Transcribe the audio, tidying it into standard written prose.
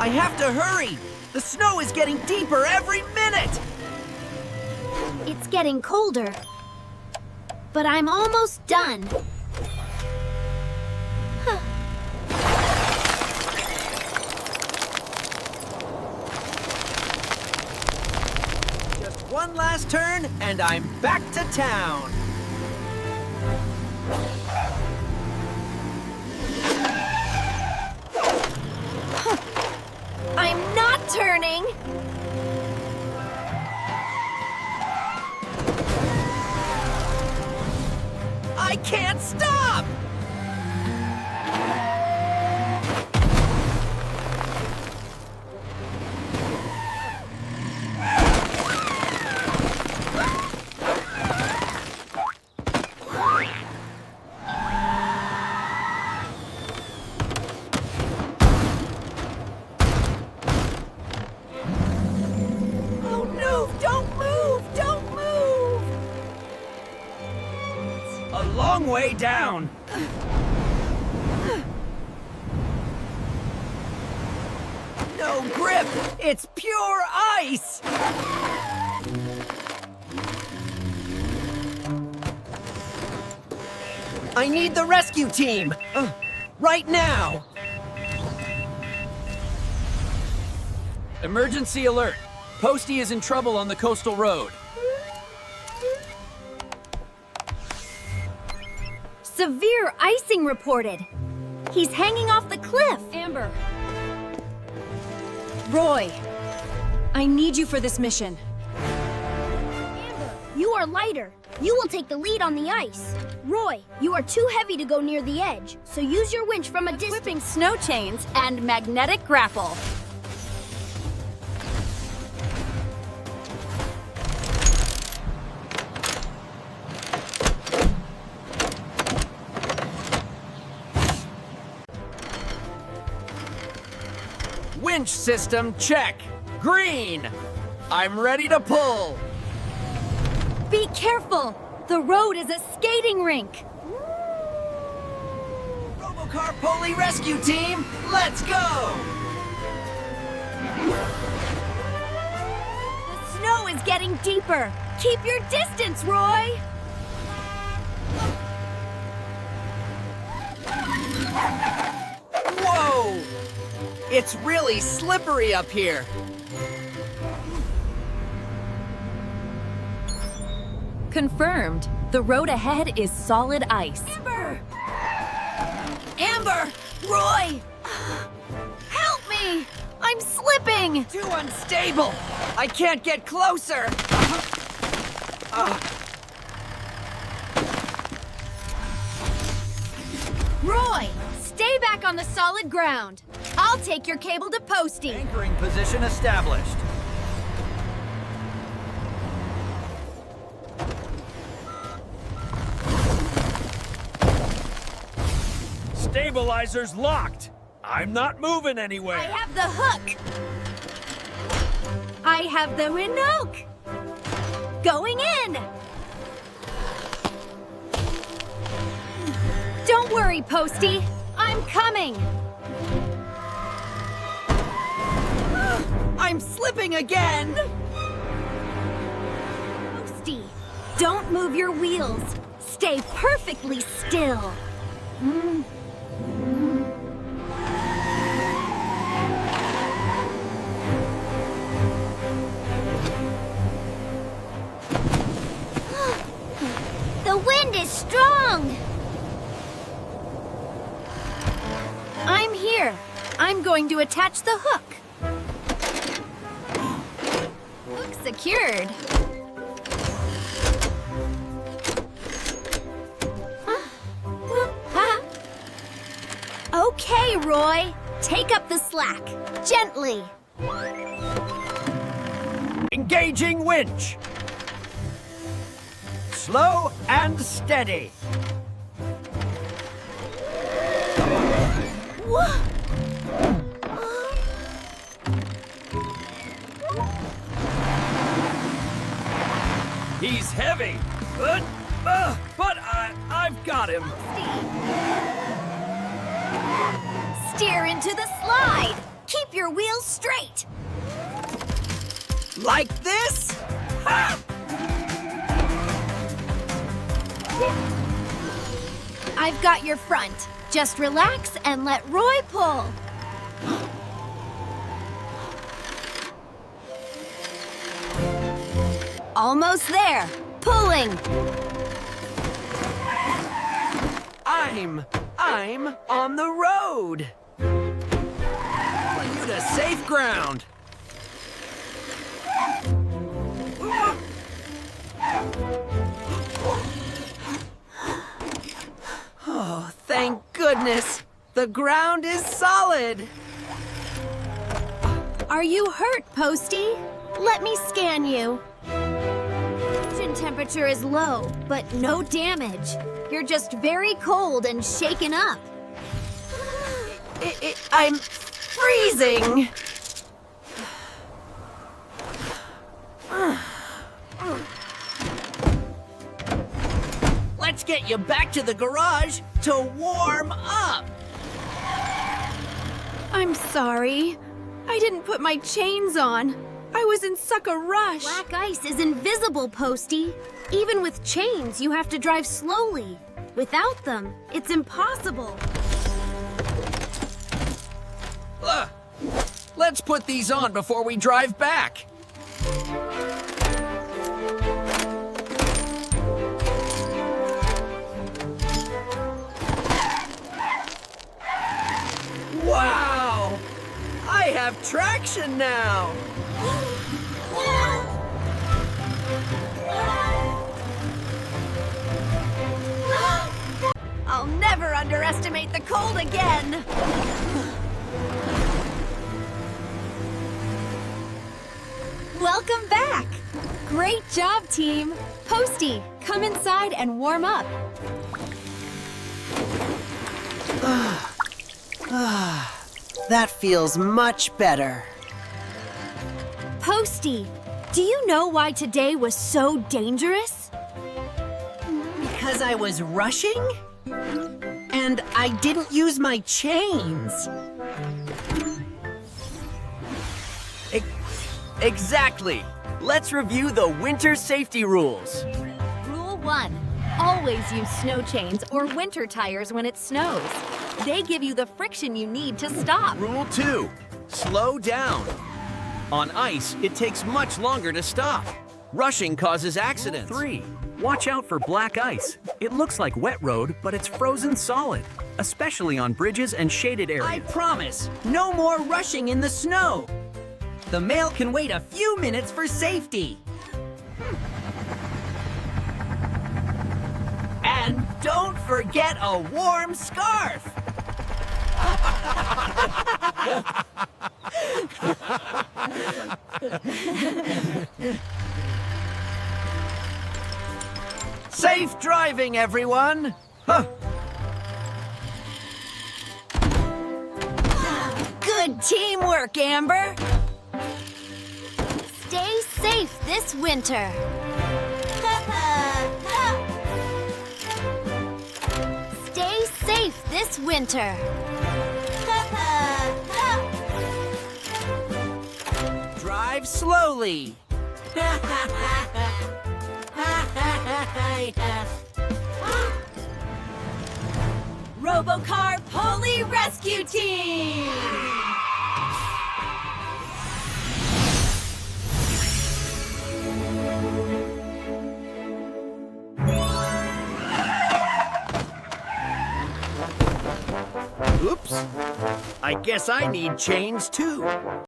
I have to hurry! The snow is getting deeper every minute! It's getting colder. But I'm almost done. Just one last turn, and I'm back to town. I'm not turning! I can't stop! Oh no! Don't move! Don't move! A long way down. No grip! It's pure ice! I need the rescue team! Right now! Emergency alert! Posty is in trouble on the coastal road. Severe icing reported. He's hanging off the cliff. Amber. Roy. I need you for this mission. Amber, you are lighter. You will take the lead on the ice. Roy, you are too heavy to go near the edge, so use your winch from a distance. Equipping snow chains and magnetic grapple. Winch system check. Green. I'm ready to pull. Be careful! The road is a skating rink. Robocar POLI rescue team, let's go! The snow is getting deeper. Keep your distance, Roy. Whoa! It's really slippery up here. Confirmed. The road ahead is solid ice. Amber! Amber! Roy! Help me! I'm slipping! Too unstable. I can't get closer. Roy, stay back on the solid ground. I'll take your cable to Posty. Anchoring position established. Stabilizer's locked. I'm not moving anywhere. I have the hook. I have the Renoke. Going in. Don't worry, Posty. I'm coming. I'm slipping again. Posty, don't move your wheels. Stay perfectly still. The wind is strong. I'm here. I'm going to attach the hook. Hook secured. Okay, Roy. Take up the slack. Gently. Engaging winch. Slow and steady. He's heavy, but I've got him. Steer into the slide. Keep your wheels straight. Like this? Ha! I've got your front. Just relax and let Roy pull. Almost there. Pulling. I'm on the road. Pulling you to safe ground. Oh, thank goodness. The ground is solid. Are you hurt, Posty? Let me scan you. Engine temperature is low, but no damage. You're just very cold and shaken up. I'm freezing. Let's get you back to the garage to warm up. I'm sorry. I didn't put my chains on. I was in such a rush. Black ice is invisible, Posty. Even with chains, you have to drive slowly. Without them, it's impossible. Let's put these on before we drive back. Wow! I have traction now! I'll never underestimate the cold again. Welcome back! Great job, team! Posty, come inside and warm up. That feels much better. Posty, do you know why today was so dangerous? Because I was rushing? And I didn't use my chains. Exactly. Let's review the winter safety rules. Rule 1. Always use snow chains or winter tires when it snows. They give you the friction you need to stop. Rule 2. Slow down. On ice, it takes much longer to stop. Rushing causes accidents. Rule 3. Watch out for black ice. It looks like wet road, but it's frozen solid, especially on bridges and shaded I areas. promise, no more rushing in the snow. The mail can wait a few minutes for safety. And don't forget a warm scarf. Safe driving, everyone! Huh. Good teamwork, Amber. Stay safe this winter. Stay safe this winter. Drive slowly. Robocar POLI Rescue Team! Oops. I guess I need chains too.